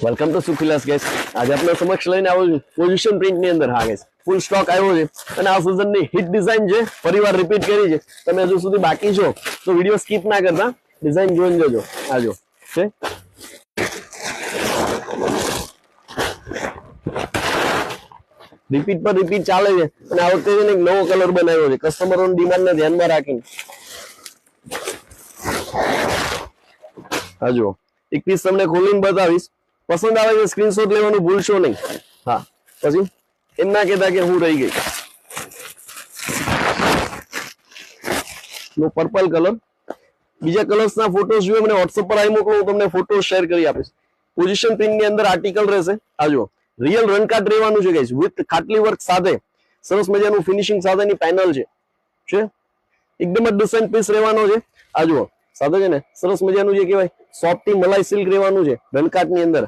Welcome to સુખિલાસ guys. આજે આપણે સમક્ષ લઈને આવ્યો છું પોઝિશન પ્રિન્ટ ની અંદર. હા ગાઈસ, ફૂલ સ્ટોક આવ્યો છે અને આ સિઝન ની હિટ ડિઝાઇન છે, ફરીવાર રિપીટ કરી છે. તમે હજુ સુધી બાકી છો તો વિડિયો સ્કીપ ના કરતા, ડિઝાઇન જોઈને જજો. આજો છે રિપીટ પર રિપીટ ચાલે છે અને આ વખતે એક નવો કલર બનાવ્યો છે કસ્ટમરોની ડિમાન્ડને ધ્યાનમાં રાખીને. આજો એક પીસ તમને ખોલીને બતાવીશ, પસંદ આવે તો સ્ક્રીનશોટ લેવાનું ભૂલશો નહીં. હા, પછી એમ ના કહેતા કે હું રહી ગઈ. નો પર્પલ કલર. બીજા કલર્સ ના ફોટોસ જોઈએ મને WhatsApp પર આવી મોકલો, હું તમને ફોટો શેર કરી આપીશ. પોઝિશન પ્રિન્ટ ની અંદર આર્ટિકલ રહેશે. આજો રિયલ રનકાટ રહેવાનું છે ગાઈસ, વિથ ખાટલી વર્ક સાથે સરસ મજાનું ફિનિશિંગ સાથેની પેનલ છે. એકદમ જ ડિસેન્ટ પીસ રહેવાનો છે. આજો સાથે છે ને સરસ મજાનું જે કહેવાય સોફ્ટી મલાઈ સિલ્ક રહેવાનું છે રનકાટ ની અંદર.